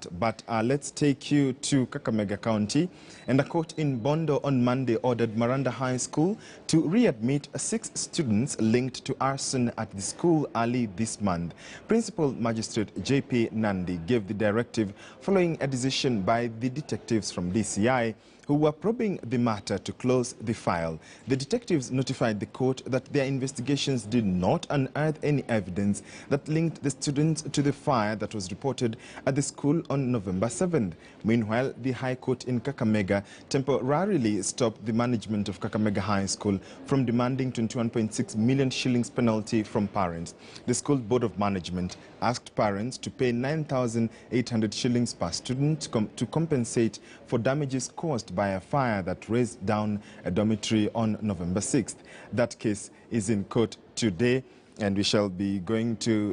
that, but let's take you to Kakamega County. And a court in Bondo on Monday ordered Maranda High School to readmit 6 students linked to arson at the school early this month. Principal Magistrate J.P. Nandi gave the directive following a decision by the detectives from DCI who were probing the matter to close the file. The detectives notified the court that their investigations did not unearth any evidence that linked the students to the fire that was reported at the school on November 7th. Meanwhile, the High Court in Kakamega temporarily stopped the management of Kakamega High School from demanding 21.6 million shillings penalty from parents. The school board of management asked parents to pay 9,800 shillings per student to compensate for damages caused by a fire that razed down a dormitory on November 6th. That case is in court today, and we shall be going to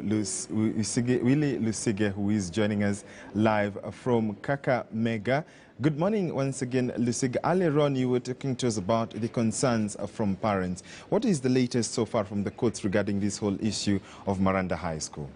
Willie Lusige, who is joining us live from Kakamega. Good morning once again, Lusige. Earlier on, you were talking to us about the concerns from parents. What is the latest so far from the courts regarding this whole issue of Maranda High School?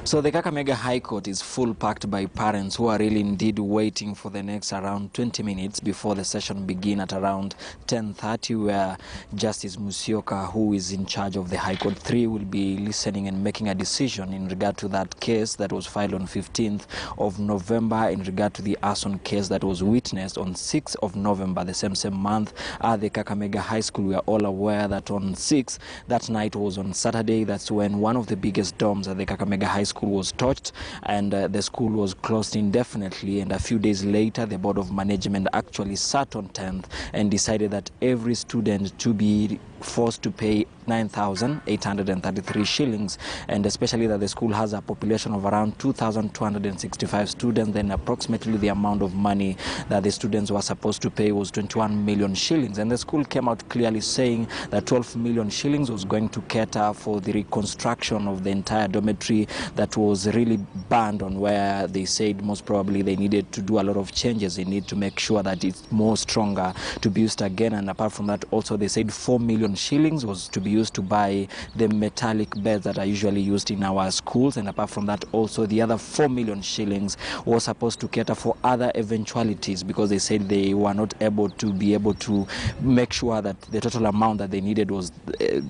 So the Kakamega High Court is full packed by parents who are really indeed waiting for the next around 20 minutes before the session begin at around 10:30, where Justice Musyoka, who is in charge of the High Court 3, will be listening and making a decision in regard to that case that was filed on 15th of November in regard to the arson case that was witnessed on 6th of November, the same month at the Kakamega High School. We are all aware that on 6th, that night was on Saturday. That's when one of the biggest dorms at the Kakamega High School was touched, and the school was closed indefinitely. And a few days later, the board of management actually sat on 10th and decided that every student to be forced to pay 9,833 shillings, and especially that the school has a population of around 2,265 students, then approximately the amount of money that the students were supposed to pay was 21 million shillings. And the school came out clearly saying that 12 million shillings was going to cater for the reconstruction of the entire dormitory that was really burned on, where they said most probably they needed to do a lot of changes. They need to make sure that it's more stronger to be used again. And apart from that, also they said 4 million shillings was to be used to buy the metallic beds that are usually used in our schools. And apart from that, also the other 4 million shillings was supposed to cater for other eventualities, because they said they were not able to make sure that the total amount that they needed was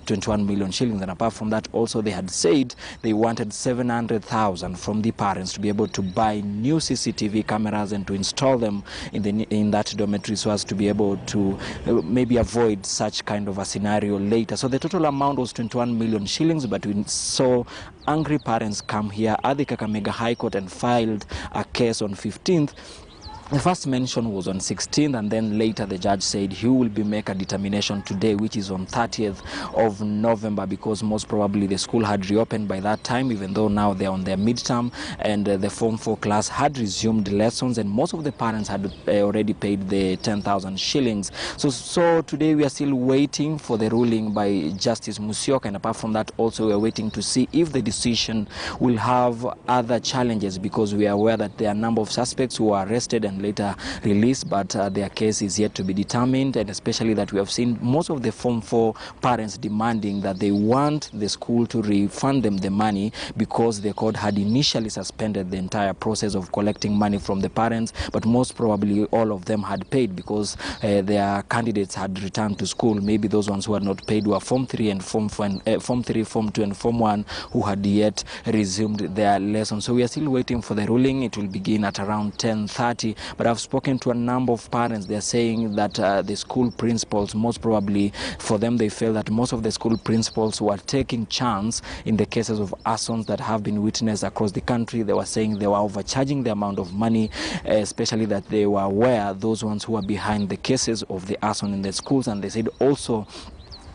21 million shillings. And apart from that, also they had said they wanted 700,000 from the parents to be able to buy new CCTV cameras and to install them in that dormitory, so as to be able to maybe avoid such kind of a scenario later. So the total amount was 21 million shillings, but we saw angry parents come here at the Kakamega High Court and filed a case on 15th. The first mention was on 16th, and then later the judge said he will make a determination today, which is on 30th of November, because most probably the school had reopened by that time, even though now they're on their midterm, and the Form 4 class had resumed lessons, and most of the parents had already paid the 10,000 shillings. So today we are still waiting for the ruling by Justice Musyoka, and apart from that, also we are waiting to see if the decision will have other challenges, because we are aware that there are a number of suspects who were arrested and later released, but their case is yet to be determined. And especially that we have seen most of the Form 4 parents demanding that they want the school to refund them the money, because the court had initially suspended the entire process of collecting money from the parents, but most probably all of them had paid, because their candidates had returned to school. Maybe those ones who had not paid were Form 3 and Form 3, Form 2 and Form 1 who had yet resumed their lessons. So we are still waiting for the ruling. It will begin at around 10:30. But I've spoken to a number of parents. They're saying that the school principals, most probably for them, they feel that most of the school principals were taking chance in the cases of arsons that have been witnessed across the country. They were saying they were overcharging the amount of money, especially that they were aware those ones who are behind the cases of the arson in the schools. And they said also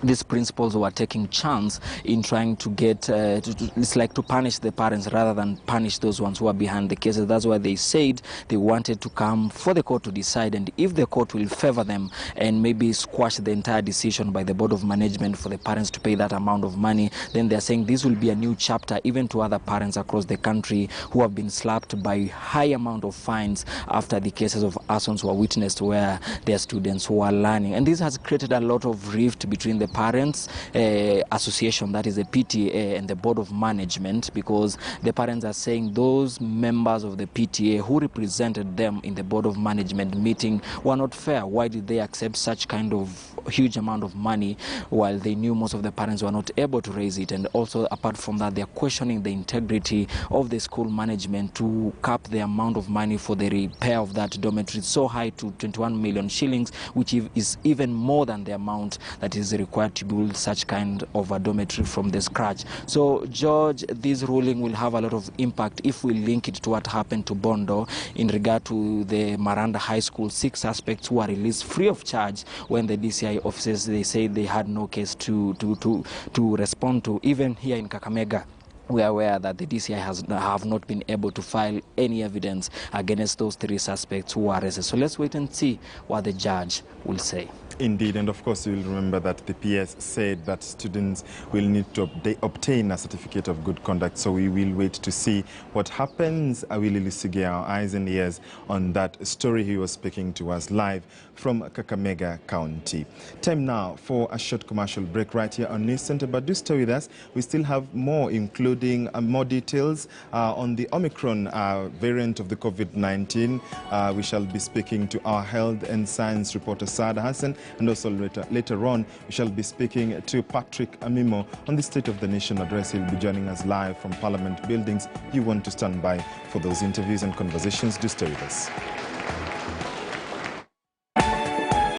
these principals were taking chance in trying to get, it's like to punish the parents rather than punish those ones who are behind the cases. That's why they said they wanted to come for the court to decide, and if the court will favor them and maybe squash the entire decision by the board of management for the parents to pay that amount of money, then they're saying this will be a new chapter even to other parents across the country who have been slapped by high amount of fines after the cases of arsons were witnessed where their students were learning. And this has created a lot of rift between the parents association, that is the PTA, and the board of management, because the parents are saying those members of the PTA who represented them in the board of management meeting were not fair. Why did they accept such kind of huge amount of money while they knew most of the parents were not able to raise it? And also, apart from that, they are questioning the integrity of the school management to cap the amount of money for the repair of that dormitory so high to 21 million shillings, which is even more than the amount that is required to build such kind of a dormitory from the scratch. So, George, this ruling will have a lot of impact if we link it to what happened to Bondo in regard to the Maranda High School 6 suspects who are released free of charge when the DCI officers, they say they had no case to respond to. Even here in Kakamega, we are aware that the DCI have not been able to file any evidence against those 3 suspects who are arrested. So let's wait and see what the judge will say. Indeed, and of course, you'll remember that the PS said that students will need to obtain a certificate of good conduct. So we will wait to see what happens. I will elucidate our eyes and ears on that story. He was speaking to us live from Kakamega County. Time now for a short commercial break right here on News Center. But do stay with us. We still have more, including more details on the Omicron variant of the COVID-19. We shall be speaking to our health and science reporter, Sada Hassan. And also later on, we shall be speaking to Patrick Amimo on the State of the Nation address. He'll be joining us live from Parliament buildings. You want to stand by for those interviews and conversations. Do stay with us.